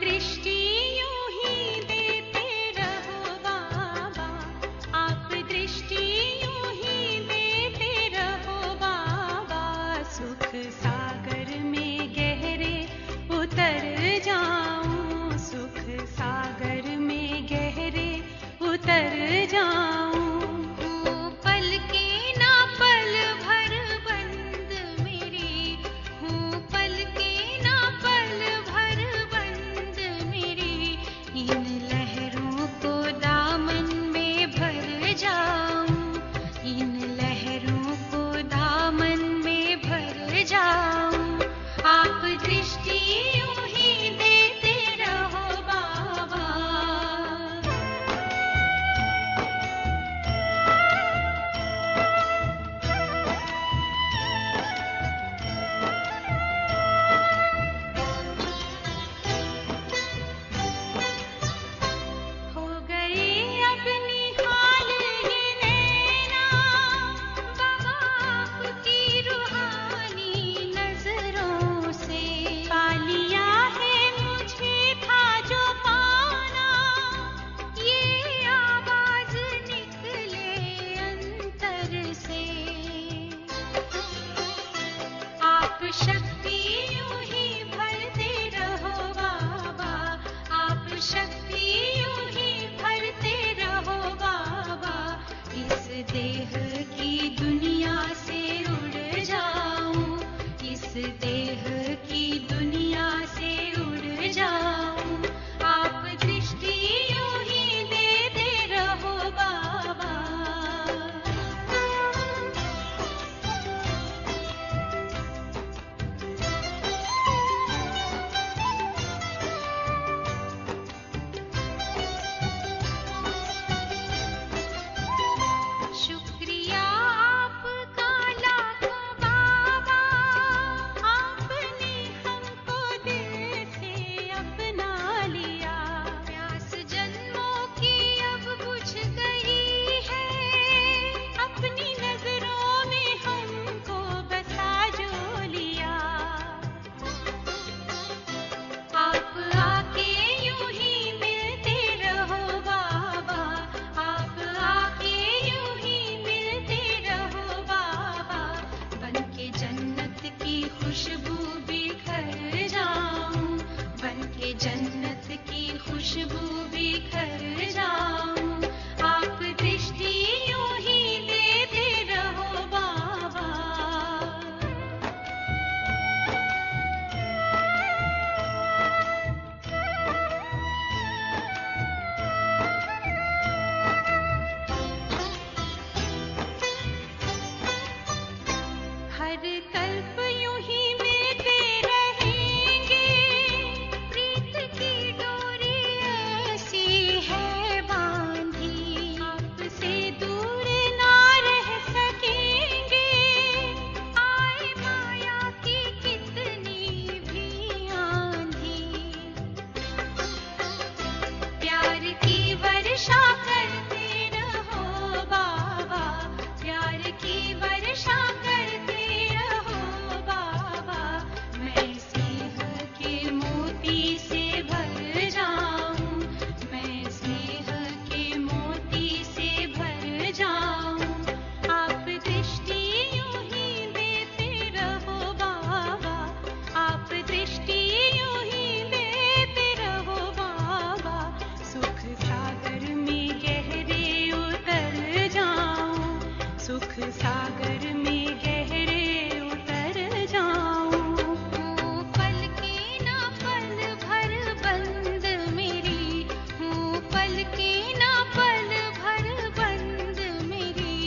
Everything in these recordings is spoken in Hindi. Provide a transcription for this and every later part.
दृष्टि यूं ही देते रहो बाबा, आप दृष्टि यूं ही देते रहो बाबा। सुख सागर में गहरे उतर जाऊं, सुख सागर में गहरे उतर जाऊं। पल के ना पल भर बंद मेरी हूँ, पल के ना पल भर बंद मेरी। इन लहरों को दामन में भर जाऊं, इन लहरों को दामन में भर जाऊं। आप दृष्टि यूं ही देते रहो बाबा। हो गई अपनी हाल ये नैना बाबा, आपकी रूहानी नजरों से। पा लिया है मुझे था जो पाना, ये आवाज निकले अंतर से। आप शक्ति यूं ही भरते रहो बाबा, आप शक्ति यूं ही भरते रहो बाबा। इस देह की दुनिया से उड़ जाऊं, इस देह की दुनिया से उड़ जाऊं। आप दृष्टि यूं ही देते रहो बाबा। शुक्रिया आपका लाखों बाबा, आपने हमको दिल से अपना लिया। प्यास जन्मों की अब बुझ गई है, अपनी नजरों में हमको बसा जो लिया। आप आके यूं ही मिलते रहो बाबा, आप आके यूं ही मिलते रहो बाबा। बनके जन्नत की खुशबू बिखर जाऊं, बनके जन्नत की खुशबू बिखर जाऊं। आप दृष्टि यूं ही देते रहो बाबा। हर कल्प यूं ही मिलते रहेंगे, प्रीत की डोरी ऐसी है बांधी। आपसे दूर ना रह सकेंगे, आए माया की कितनी भी आंधी। प्यार की वर्षा करते रहो बाबा, प्यार की वर्षा करते रहो बाबा। मैं स्नेह के मोती से भर जाऊं, मैं स्नेह के मोती से भर जाऊं। आप दृष्टि यूं ही देते रहो बाबा, आप दृष्टि यूं ही देते रहो बाबा। सुख सागर में गहरे उतर जाऊं, सुख सागर में गहरे उतर जाऊं। पल के ना पल भर बंद मेरी हूँ, पल के ना पल भर बंद मेरी।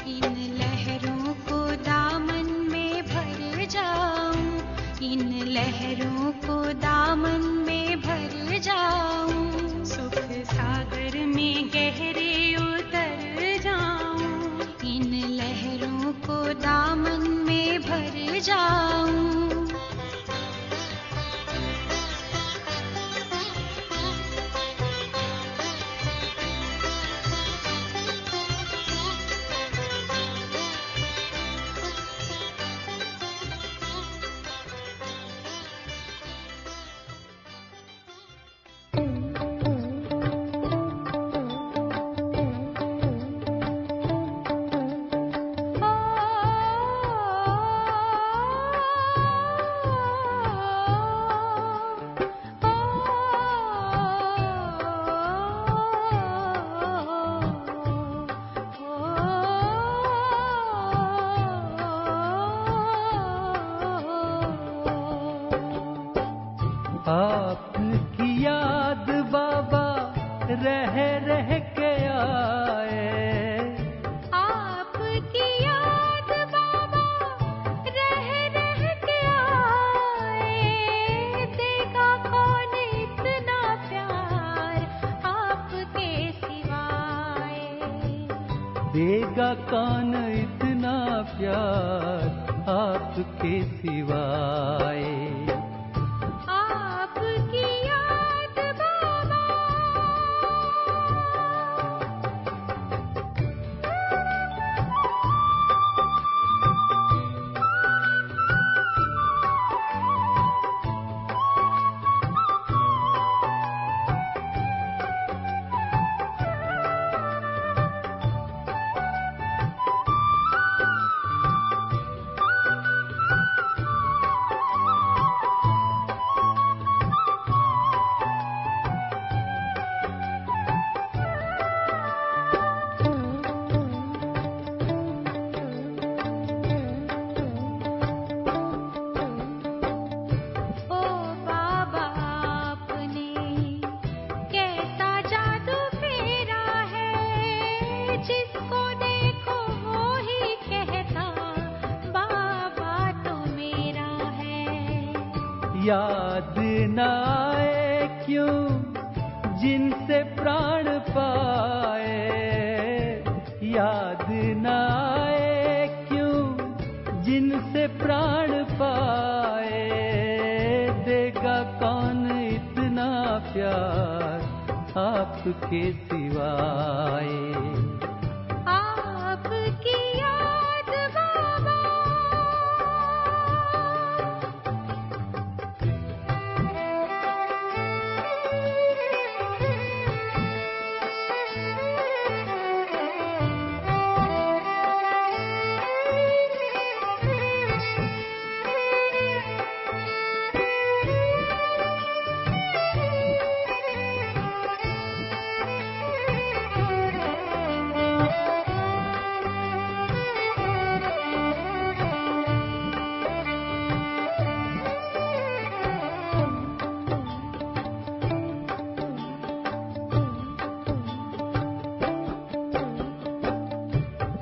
इन लहरों को दामन में भर जाऊं, इन लहरों को दामन में भर जाऊं। सुख सागर में गहरे उतर जाऊं, इन लहरों को दामन में भर जाऊं। रह रह के आए। आपकी याद बाबा रह रह के आए। देगा कौन इतना प्यार आपके सिवाय। देगा कौन इतना प्यार आपके सिवाय। आपकी याद बाबा। ओ बाबा आपने कैसा जादू फेरा है। जिसको देखो वो ही कहता बाबा तो मेरा है। याद न आए क्यों जिनसे प्राण पाए। याद न आए क्यों जिनसे प्राण पाए। देगा कौन इतना प्यार आपके सिवाय। आपकी याद बाबा।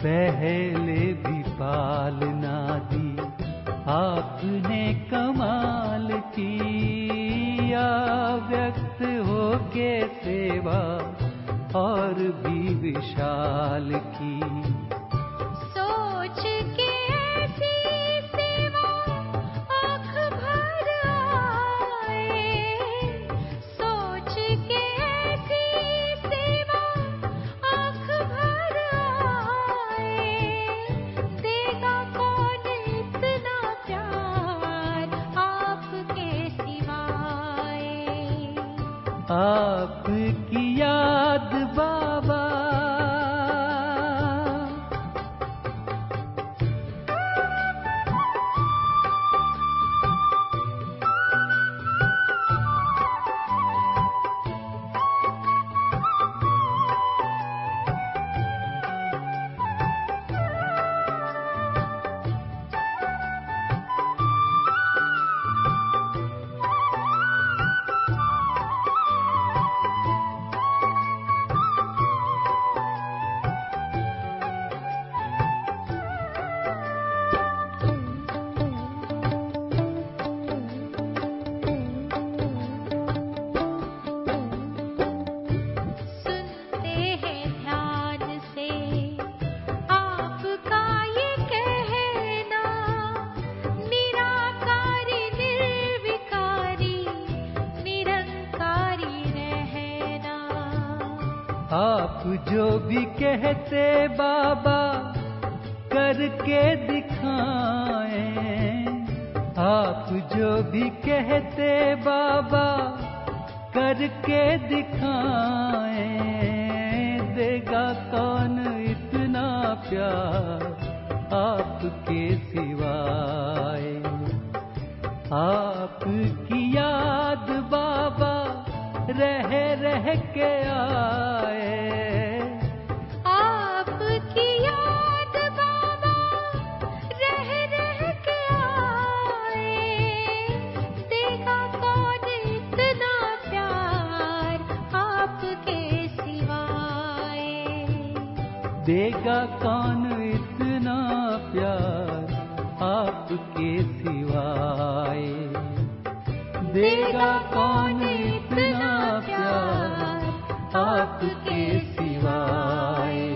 पहले भी पालना दी आपने कमाल की। या व्यक्त होके सेवा और भी विशाल की। सोच के ऐसी सेवा आँख भर आए। सोच के ऐसी सेवा आँख भर आए। देगा कौन इतना प्यार आपके सिवाय। आपकी याद बाबा। सुनते हैं ध्यान से आपका ये कहना। निराकारी निर्विकारी निरंकारी रहना। आप जो भी कहते बाबा करके दिखाएं। आप जो भी कहते बाबा करके दिखाएं। देगा कौन इतना प्यार आपके सिवाय। आपकी याद बाबा रह रह के आए। आपकी याद बाबा रह रह के आए। देगा कौन इतना प्यार आपके देगा कौन इतना प्यार आपके सिवाय, देगा कौन इतना प्यार आपके सिवाय।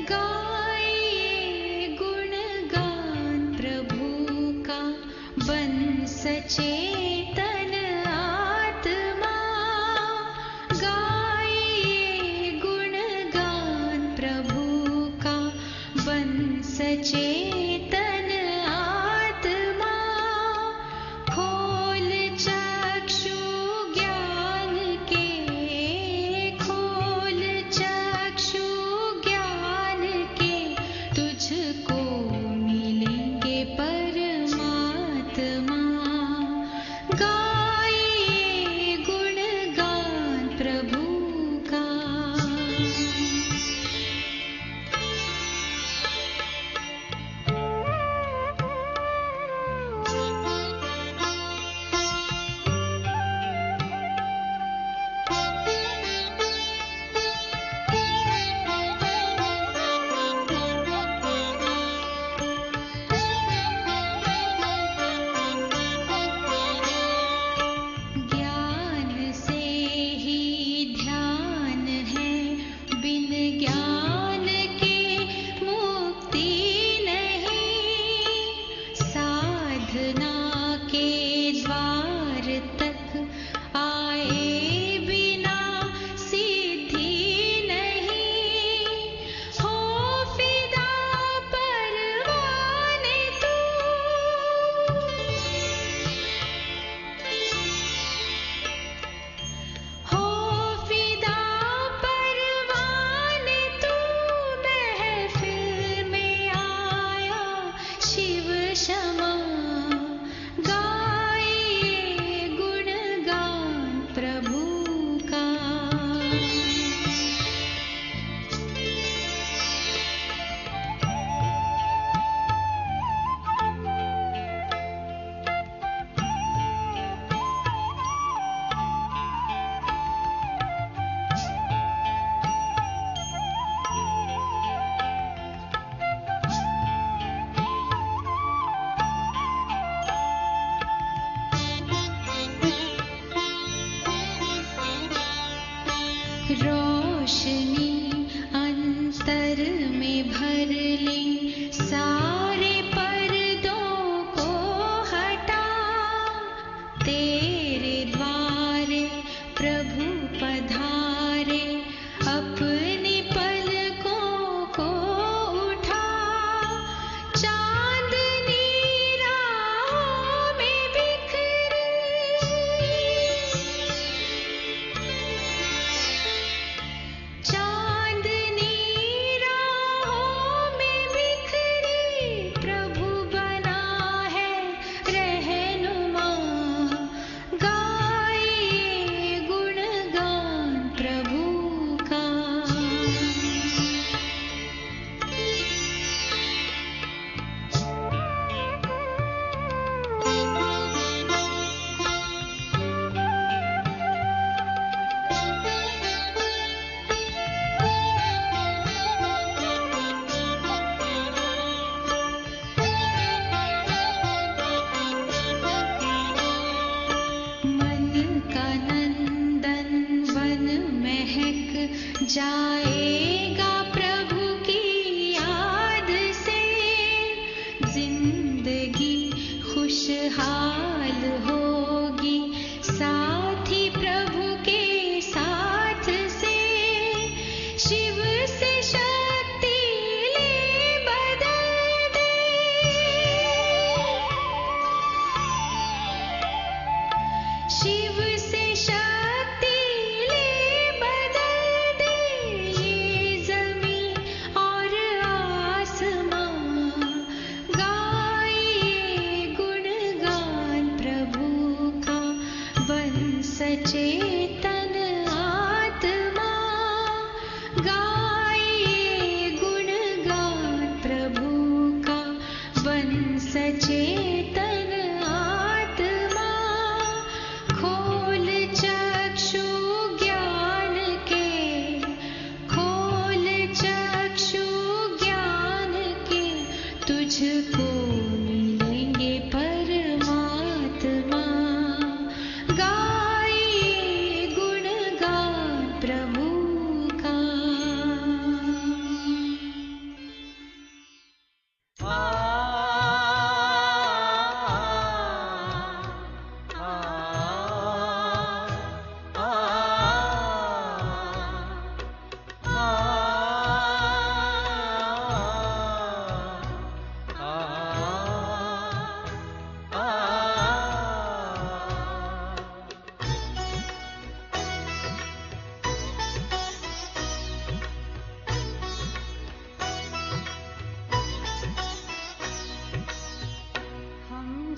गाइए गुणगान प्रभु का, बन सचेतन आत्मा। गाइए गुणगान प्रभु का, बन सचेतन आत्मा। खोल चक्षु ज्ञान के, खोल चक्षु ज्ञान के, तुझको मिलेंगे परमात्मा। गाइए गुणगान प्रभु का।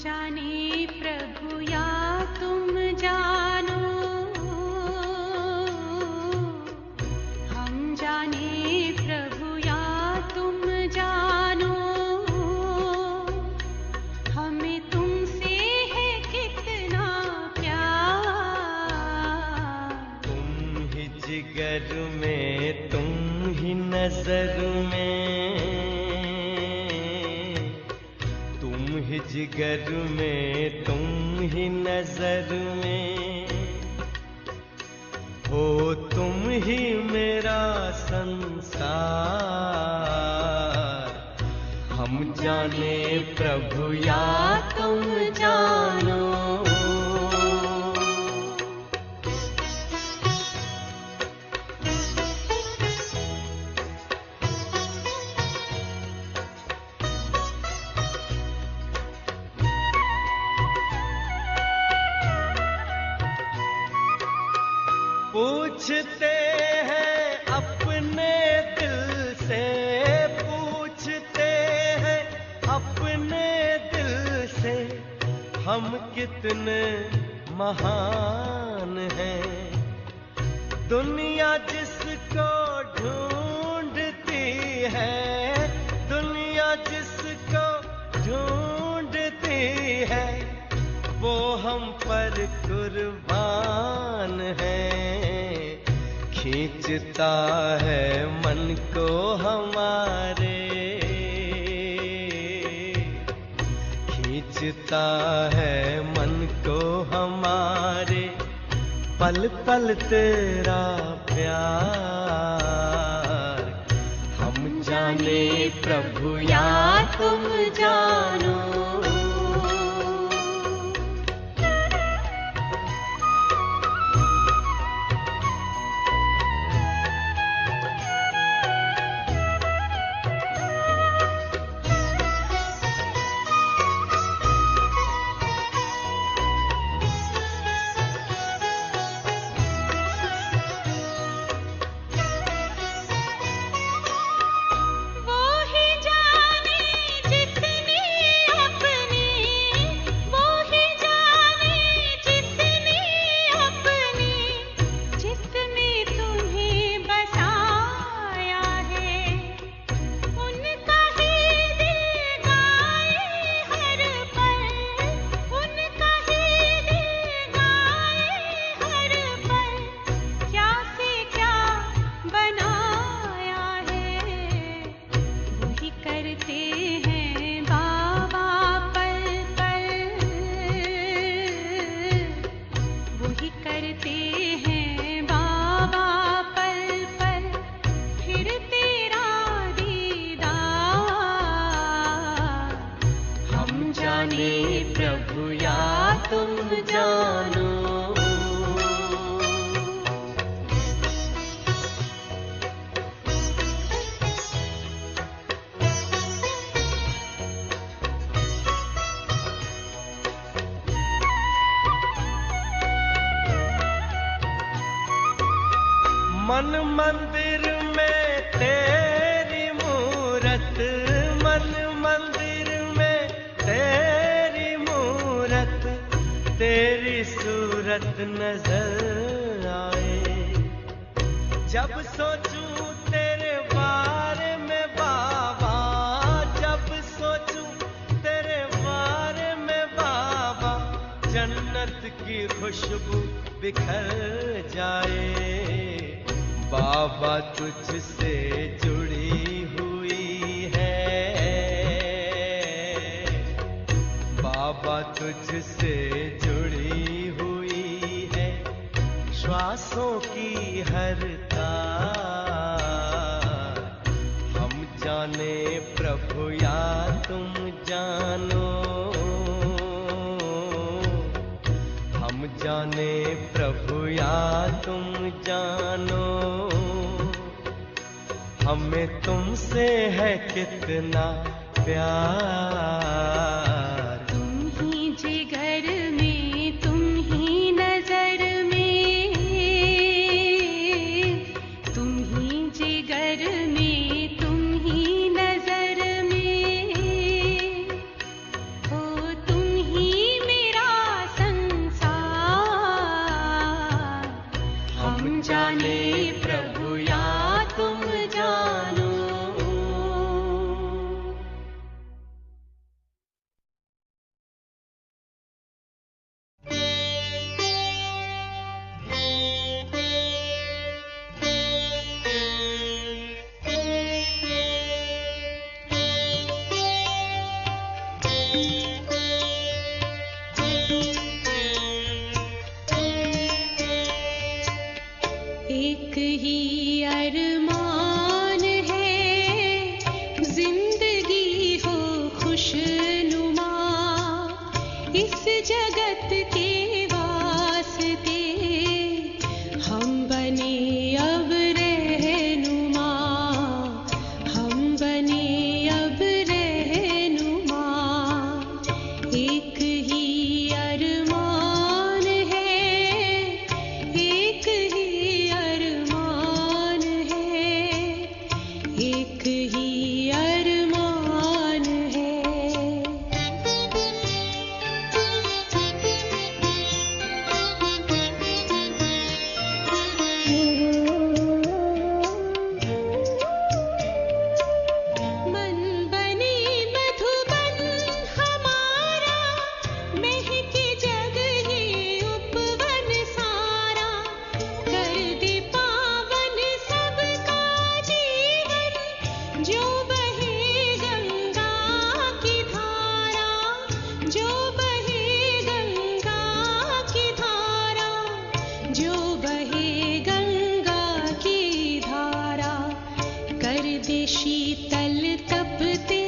जाने प्रभु या तुम जानो, हम जाने प्रभु या तुम जानो, हमें तुमसे है कितना प्यार। तुम ही जिगर में, तुम ही नजर में, तुम ही जिगर में, तुम ही नजर में, हो तुम ही मेरा संसार। हम जाने प्रभु या तुम जानो। पूछते हैं अपने दिल से, पूछते हैं अपने दिल से, हम कितने महान हैं। दुनिया जिसको ढूंढती है, दुनिया जिसको ढूंढती है, वो हम पर कुर्बान है। खींचता है मन को हमारे, खींचता है मन को हमारे, पल पल तेरा प्यार। हम जाने प्रभु या तुम जानो। प्रभु या तुम जानो। मन मंदिर में तेरी मूरत, मन मंदिर में तेरी मूरत, तेरी सूरत नजर आए। जब सोचूं तेरे बारे में बाबा, जब सोचूं तेरे बारे में बाबा, जन्नत की खुशबू बिखर जाए। बाबा तुझसे जुड़ी हुई है, बाबा तुझसे जुड़ी हुई है, श्वासों की हर तार। हम जाने प्रभु या तुम जानो, हम जाने प्रभु या तुम जानो, हमें तुमसे है कितना प्यार। तुम ही जिगर में, तुम ही नजर में, तुम ही जिगर में, तुम ही नजर में, हो तुम ही एक ही अरमान है। मन बने मधुबन हमारा, महके जग ये उपवन सारा, कर दे पावन सबका जीवन, जो बहे गंगा की धारा, जो बहे गंगा की धारा, जो बहे गंगा की धारा, कर दे शीतल तपते